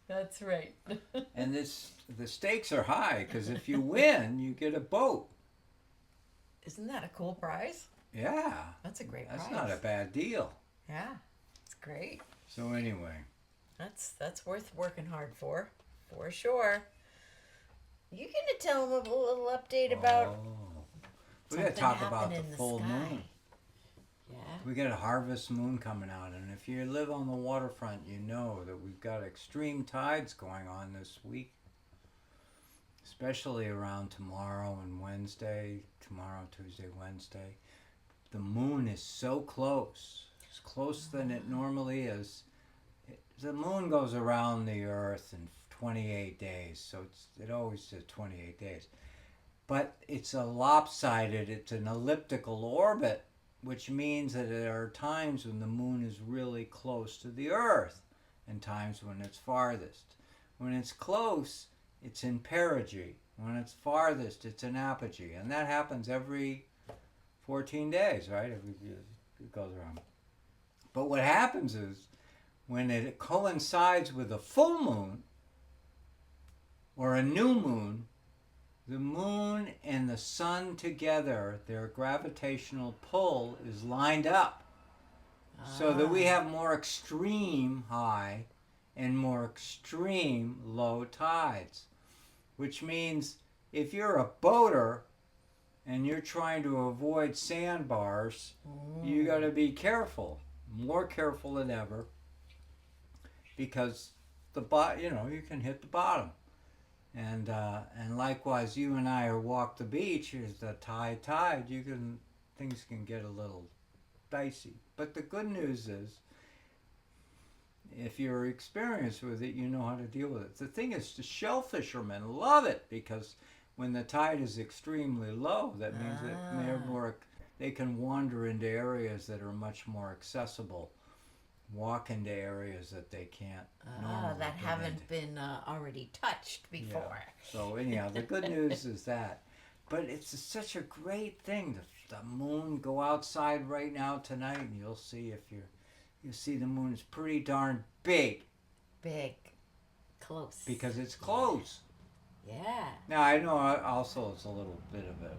Speaker 3: That's right.
Speaker 1: And the stakes are high because if you win, you get a boat.
Speaker 3: Isn't that a cool prize?
Speaker 1: Yeah.
Speaker 3: That's a great
Speaker 1: That's
Speaker 3: prize.
Speaker 1: not a bad deal.
Speaker 3: Yeah, it's great.
Speaker 1: So anyway.
Speaker 3: That's worth working hard for sure. You gonna tell them a little update about
Speaker 1: we gotta
Speaker 3: something
Speaker 1: talk about
Speaker 3: happened
Speaker 1: the
Speaker 3: in
Speaker 1: full
Speaker 3: sky?
Speaker 1: moon.
Speaker 3: Yeah.
Speaker 1: We got a harvest moon coming out, and if you live on the waterfront, you know that we've got extreme tides going on this week, especially around tomorrow and Wednesday. Tomorrow, Tuesday, Wednesday. The moon is so close. It's closer than it normally is. The moon goes around the Earth in 28 days, so it always says 28 days. But it's a lopsided, it's an elliptical orbit, which means that there are times when the moon is really close to the Earth and times when it's farthest. When it's close, it's in perigee. When it's farthest, it's in apogee. And that happens every 14 days, right? It goes around. But what happens is when it coincides with a full moon or a new moon, the moon and the sun together, their gravitational pull is lined up so that we have more extreme high and more extreme low tides. Which means if you're a boater and you're trying to avoid sandbars, you got to be careful, more careful than ever, because you can hit the bottom. And likewise, you and I walk the beach. As the tide, things can get a little dicey. But the good news is, if you're experienced with it, you know how to deal with it. The thing is, the shell fishermen love it because when the tide is extremely low, that means that they can wander into areas that are much more accessible. Walk into areas that they can't normally
Speaker 3: that
Speaker 1: get
Speaker 3: haven't
Speaker 1: into.
Speaker 3: been already touched before.
Speaker 1: Yeah. So anyhow, the good news is that. But it's such a great thing. The moon, go outside right now tonight and you'll see you'll see the moon is pretty darn big.
Speaker 3: Big. Close.
Speaker 1: Because it's close.
Speaker 3: Yeah.
Speaker 1: Now I know also it's a little bit of a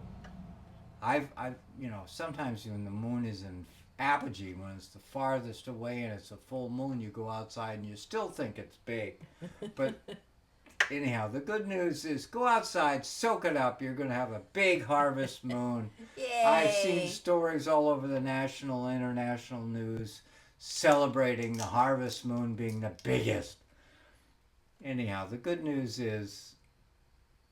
Speaker 1: I've sometimes when the moon is in apogee, when it's the farthest away and it's a full moon, you go outside and you still think it's big. But anyhow, the good news is go outside, soak it up. You're going to have a big harvest moon.
Speaker 3: Yay.
Speaker 1: I've seen stories all over the national, international news celebrating the harvest moon being the biggest. Anyhow, the good news is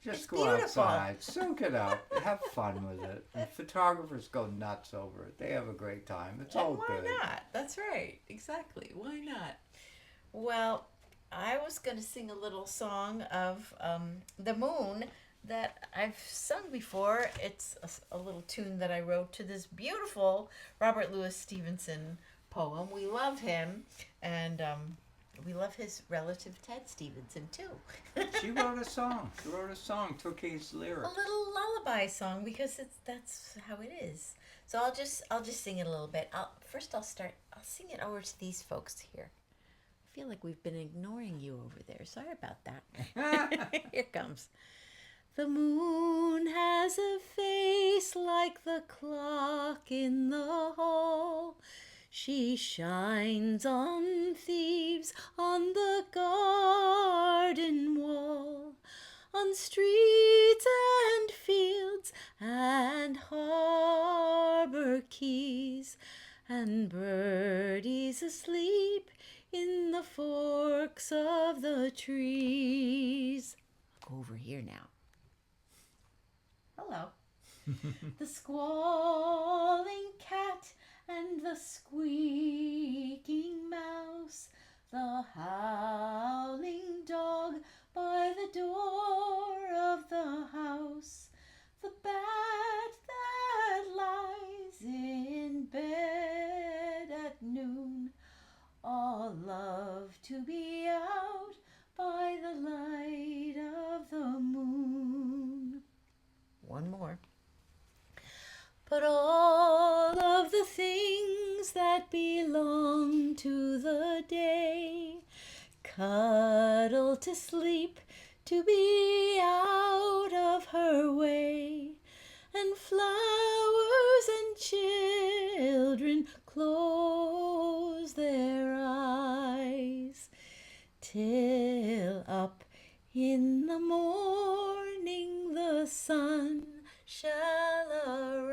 Speaker 1: just
Speaker 3: It's
Speaker 1: go
Speaker 3: beautiful.
Speaker 1: outside, soak it up, have fun with it. And photographers go nuts over it. They have a great time. It's all
Speaker 3: Why
Speaker 1: good.
Speaker 3: not? That's right. Exactly. Why not? Well, I was going to sing a little song of the moon that I've sung before. It's a little tune that I wrote to this beautiful Robert Louis Stevenson poem. We love him, and we love his relative Ted Stevenson too.
Speaker 1: She wrote a song. She wrote a song, took his
Speaker 3: A
Speaker 1: lyrics.
Speaker 3: little lullaby song because that's how it is. So I'll just sing it a little bit. I'll sing it over to these folks here. I feel like we've been ignoring you over there. Sorry about that. Here it comes. The moon has a face like the clock in the hall. She shines on thieves on the garden wall, on streets and fields and harbor quays, and birdies asleep in the forks of the trees. I'll go over here now. Hello. The squalling cat and the squeaking mouse, the howling dog by the door of the house, the bat that Put all of the things that belong to the day, cuddle to sleep to be out of her way, and flowers and children close their eyes, till up in the morning the sun shall arise.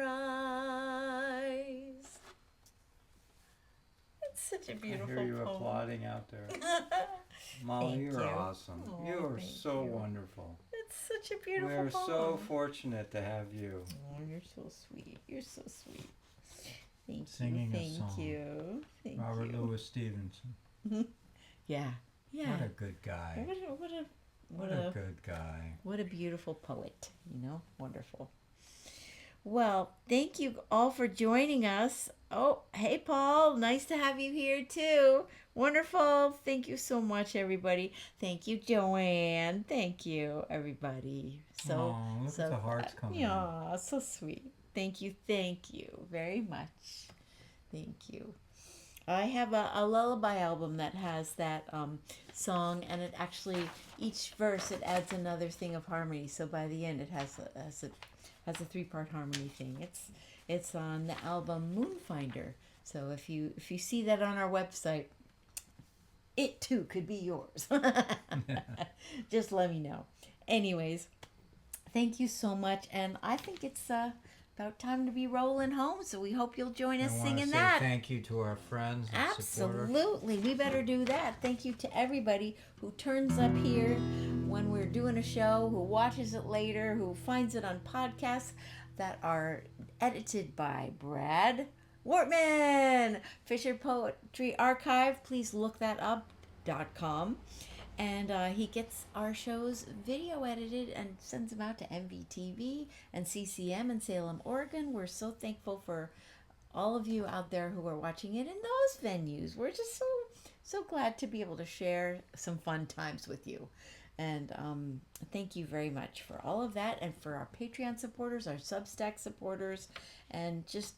Speaker 3: It's such a beautiful
Speaker 1: I hear you
Speaker 3: poem.
Speaker 1: applauding out there. Molly,
Speaker 3: Thank
Speaker 1: you're
Speaker 3: you.
Speaker 1: awesome.
Speaker 3: Oh,
Speaker 1: you are
Speaker 3: thank
Speaker 1: so
Speaker 3: you.
Speaker 1: wonderful.
Speaker 3: It's such a beautiful
Speaker 1: We're
Speaker 3: poem.
Speaker 1: so fortunate to have you.
Speaker 3: Oh, you're so sweet. You're so sweet. Thank
Speaker 1: Singing
Speaker 3: you.
Speaker 1: a
Speaker 3: Thank
Speaker 1: song.
Speaker 3: you. Thank
Speaker 1: Robert
Speaker 3: you.
Speaker 1: Louis Stevenson.
Speaker 3: Yeah. Yeah.
Speaker 1: What a good guy.
Speaker 3: What
Speaker 1: What
Speaker 3: a
Speaker 1: a good guy.
Speaker 3: what a beautiful poet, you know? Wonderful. Well, thank you all for joining us. Oh, hey, Paul. Nice to have you here, too. Wonderful. Thank you so much, everybody. Thank you, Joanne. Thank you, everybody. So,
Speaker 1: Aw, look at the hearts coming in.
Speaker 3: Yeah, so sweet. Thank you very much. Thank you. I have a lullaby album that has that song, and it actually each verse it adds another thing of harmony. So by the end, it has a 3-part harmony thing. It's on the album Moonfinder. So if you see that on our website, it too could be yours. Just let me know. Anyways, thank you so much, and I think it's about time to be rolling home. So we hope you'll join us
Speaker 1: I wanna
Speaker 3: singing
Speaker 1: say
Speaker 3: that.
Speaker 1: thank you to our friends and supporters.
Speaker 3: Absolutely. We better do that. Thank you to everybody who turns up here when we're doing a show, who watches it later, who finds it on podcasts that are edited by Brad Wortman. Fisher Poetry Archive. Please look that up.com. And he gets our shows video edited and sends them out to MVTV and CCM in Salem, Oregon. We're so thankful for all of you out there who are watching it in those venues. We're just so glad to be able to share some fun times with you. And thank you very much for all of that, and for our Patreon supporters, our Substack supporters, and just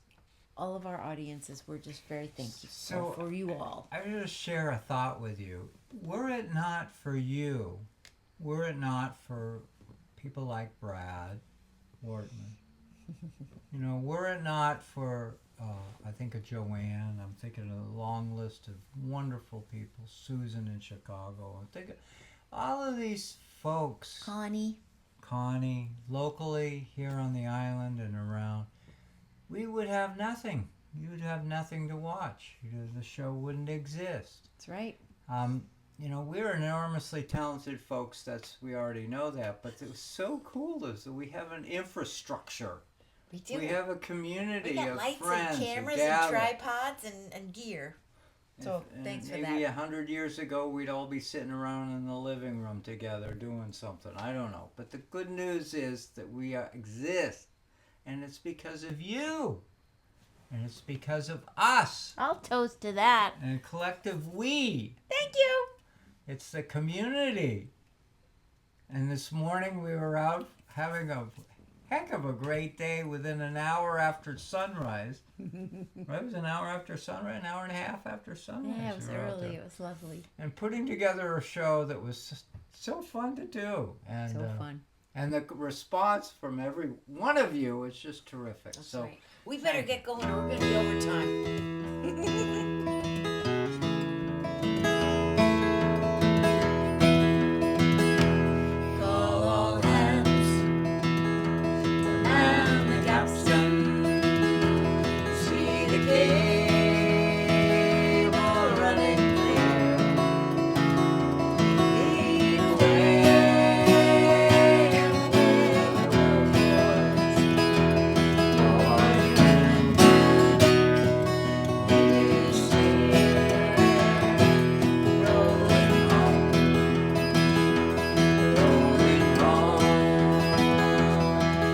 Speaker 3: all of our audiences. We're just very thankful for you all.
Speaker 1: I will just share a thought with you. Were it not for you, were it not for people like Brad Wortman, were it not for, I think of Joanne, I'm thinking of a long list of wonderful people, Susan in Chicago, I'm thinking all of these folks, Connie, locally here on the island and around, we would have nothing. You would have nothing to watch. The show wouldn't exist.
Speaker 3: That's right.
Speaker 1: We're enormously talented folks. We already know that. But it was so cool is that we have an infrastructure.
Speaker 3: We do.
Speaker 1: We have a community
Speaker 3: We got
Speaker 1: of
Speaker 3: lights
Speaker 1: friends
Speaker 3: and cameras
Speaker 1: who
Speaker 3: and
Speaker 1: gather.
Speaker 3: tripods and gear. So thanks for
Speaker 1: Maybe
Speaker 3: that.
Speaker 1: 100 years ago, we'd all be sitting around in the living room together doing something. I don't know. But the good news is that we exist. And it's because of you. And it's because of us.
Speaker 3: I'll toast to that.
Speaker 1: And collective we.
Speaker 3: Thank you.
Speaker 1: It's the community. And this morning we were out having a heck of a great day within an hour after sunrise. Right? It was an hour after sunrise, an hour and a half after sunrise.
Speaker 3: Yeah, it was
Speaker 1: we were out
Speaker 3: early.
Speaker 1: there.
Speaker 3: It was lovely.
Speaker 1: And putting together a show that was just so fun to do. And,
Speaker 3: So fun.
Speaker 1: And the response from every one of you is just terrific.
Speaker 3: That's
Speaker 1: so
Speaker 3: right. We better get going or we're going to be over time. Call all hands to man the capstan. See the cable running clear. Lead the way and where the road was.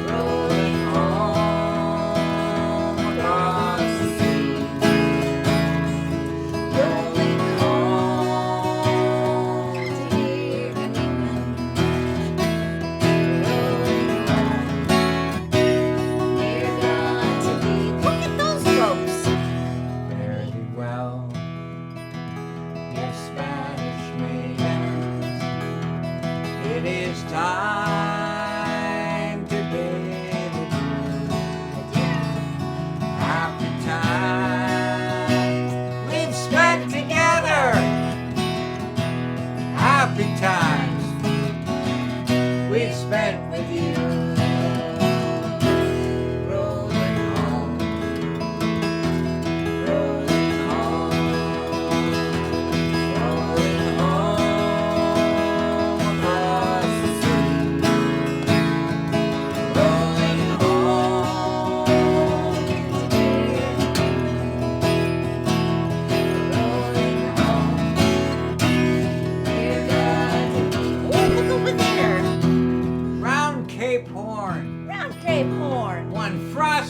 Speaker 3: Rolling home across the sea.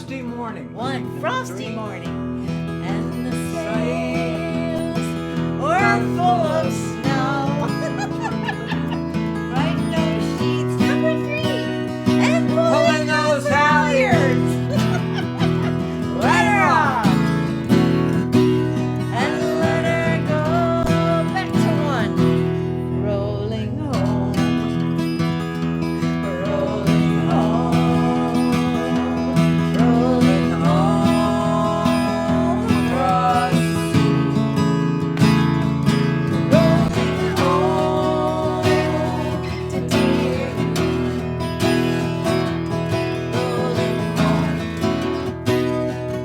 Speaker 1: frosty morning.
Speaker 3: One frosty morning, and the sails were full of snow. Right those sheets, number 3, and pulling those halyards. Let her off, and let her go back to 1. Rolling home, rolling home, rolling home across the sea. Rolling home to dear rolling home,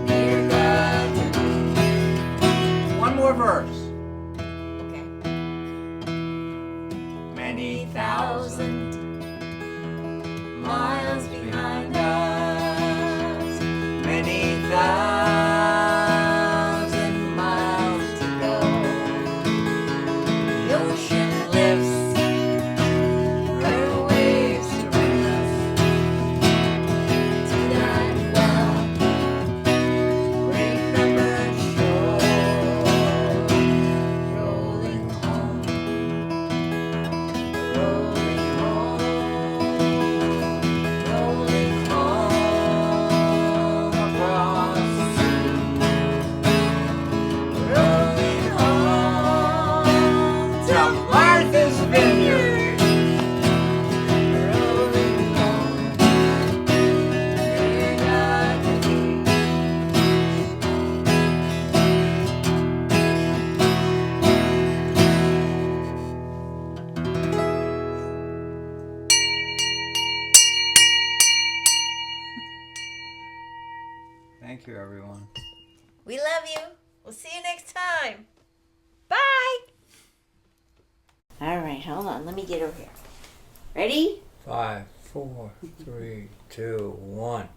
Speaker 3: dear God to me.
Speaker 1: One more verse.
Speaker 3: Okay.
Speaker 1: Many
Speaker 3: Thousand miles behind us,
Speaker 1: many
Speaker 3: thousand miles to go. The ocean lifts her waves to bring us to that well remembered shore. Rolling home, rolling home, rolling home across the sea. Rolling home to Martha's Vineyard. Rolling home, dear God to thee.
Speaker 1: Thank you, everyone.
Speaker 3: We love you. We'll see you next time. Bye. All right, hold on. Let me get over here. Ready?
Speaker 1: 5, 4, 3, 2, 1.